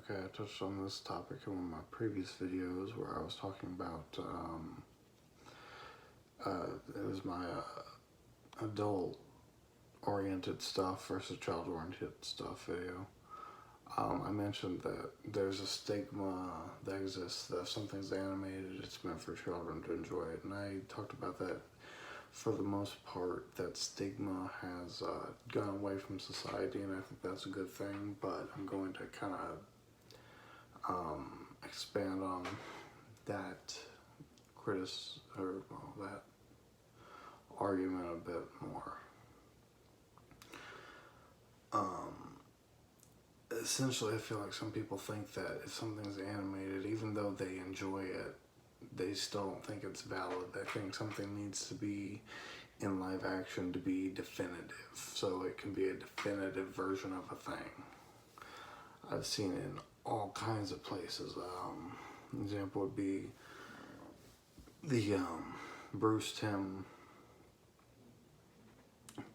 Okay, I touched on this topic in one of my previous videos where I was talking about, it was my adult-oriented stuff versus child-oriented stuff video. I mentioned that there's a stigma that exists that if something's animated, it's meant for children to enjoy it. And I talked about that for the most part. That stigma has gone away from society, and I think that's a good thing. But I'm going to kind of expand on that that argument a bit more. Essentially, I feel like some people think that if something's animated, even though they enjoy it, they still don't think it's valid. They think something needs to be in live action to be definitive, so it can be a definitive version of a thing. I've seen it in all kinds of places. An example would be the Bruce Timm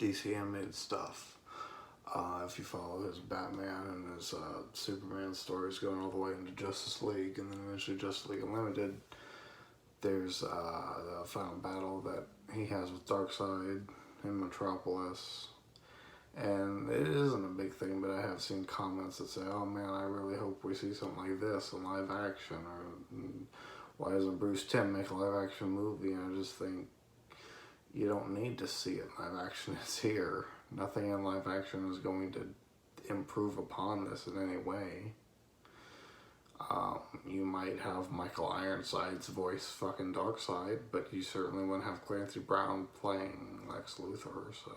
DC animated stuff. If you follow his Batman and his Superman stories going all the way into Justice League and then eventually Justice League Unlimited, there's the final battle that he has with Darkseid in Metropolis. And it isn't a big thing, but I have seen comments that say, oh man, I really hope we see something like this in live action, or why doesn't Bruce Timm make a live action movie? And I just think, you don't need to see it. Live action is here. Nothing in live action is going to improve upon this in any way. You might have Michael Ironside's voice fucking Darkseid, but you certainly wouldn't have Clancy Brown playing Lex Luthor, so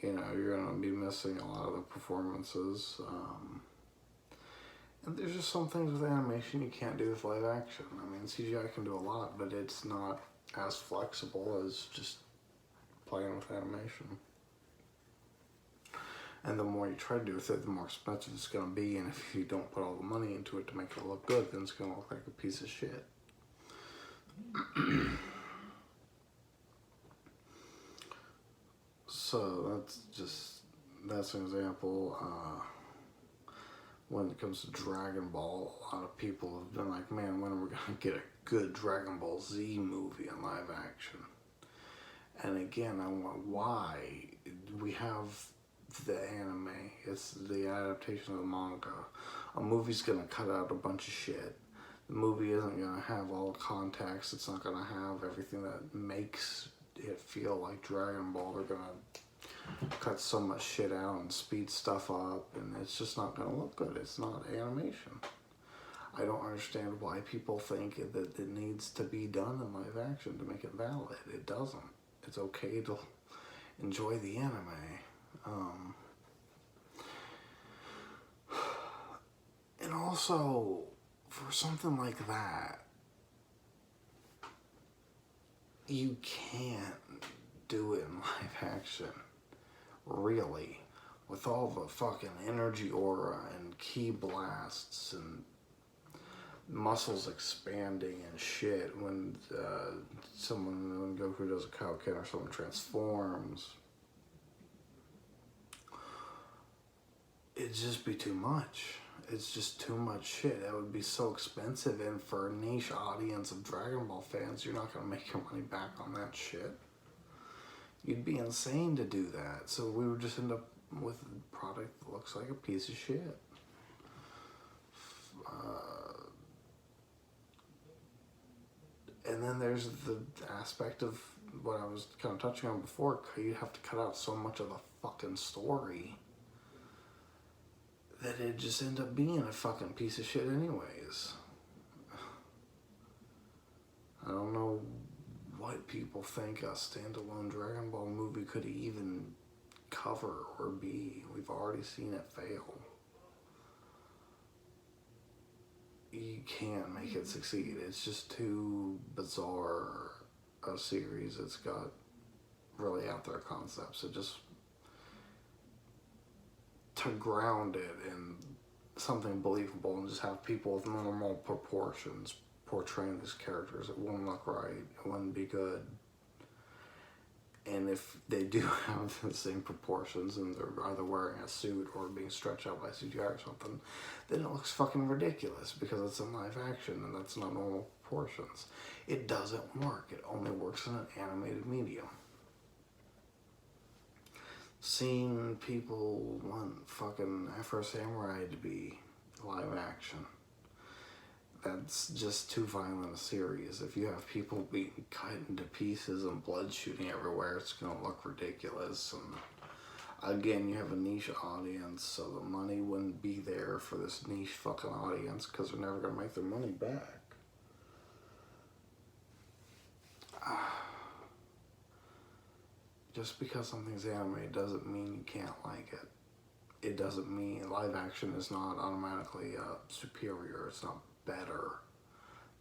you know, you're going to be missing a lot of the performances. And there's just some things with animation you can't do with live action. I mean, CGI can do a lot, but it's not as flexible as just playing with animation. And the more you try to do with it, the more expensive it's going to be. And if you don't put all the money into it to make it look good, then it's going to look like a piece of shit. So that's an example. When it comes to Dragon Ball, a lot of people have been like, man, when are we going to get a good Dragon Ball Z movie in live action? And again, I want, why? We have the anime. It's the adaptation of the manga. A movie's going to cut out a bunch of shit. The movie isn't going to have all the context. It's not going to have everything that makes it feel like Dragon Ball. They're going to cut so much shit out and speed stuff up, and it's just not going to look good. It's not animation. I don't understand why people think that it needs to be done in live action to make it valid. It doesn't. It's okay to enjoy the anime. And also, for something like that, you can't do it in live action, really, with all the fucking energy aura and ki blasts and muscles expanding and shit when when Goku does a Kaioken or someone transforms. It'd just be too much. It's just too much shit. That would be so expensive, and for a niche audience of Dragon Ball fans, you're not going to make your money back on that shit. You'd be insane to do that. So we would just end up with a product that looks like a piece of shit. And then there's the aspect of what I was kind of touching on before. You have to cut out so much of the fucking story that it just end up being a fucking piece of shit anyways. I don't know what people think a standalone Dragon Ball movie could even cover or be. We've already seen it fail. You can't make it succeed. It's just too bizarre a series. It's got really out there concepts. It just, to ground it in something believable and just have people with normal proportions portraying these characters, it wouldn't look right. It wouldn't be good. And if they do have the same proportions and they're either wearing a suit or being stretched out by CGI or something, then it looks fucking ridiculous because it's in live action and that's not normal proportions. It doesn't work. It only works in an animated medium. Seeing people want fucking Afro Samurai to be live action, that's just too violent a series. If you have people being cut into pieces and blood shooting everywhere, it's gonna look ridiculous. And again, you have a niche audience, so the money wouldn't be there for this niche fucking audience because they're never gonna make their money back. Just because something's animated doesn't mean you can't like it. It doesn't mean live action is not automatically superior. It's not better.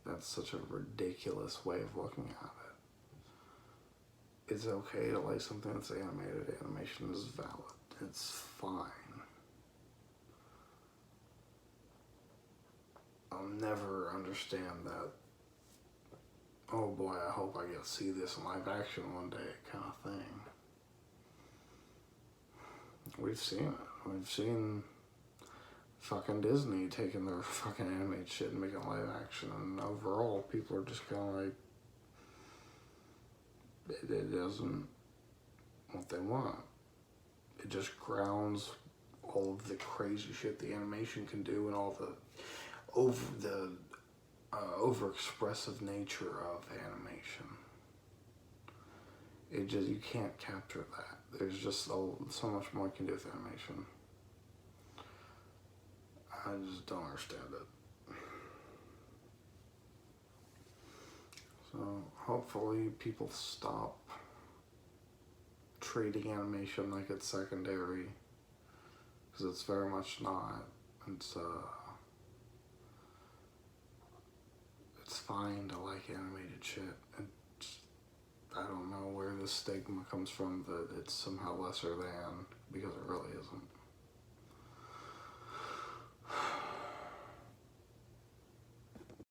That's such a ridiculous way of looking at it. It's okay to like something that's animated. Animation is valid. It's fine. I'll never understand that, oh boy, I hope I get to see this in live action one day kind of thing. We've seen it. We've seen fucking Disney taking their fucking animated shit and making live action, and overall people are just kind of like, it doesn't what they want. It just grounds all of the crazy shit the animation can do and all the over-expressive nature of animation. It just, you can't capture that. There's just so much more you can do with animation. I just don't understand it. So hopefully people stop treating animation like it's secondary, because it's very much not. It's fine to like animated shit. I don't know where this stigma comes from that it's somehow lesser than, because it really isn't.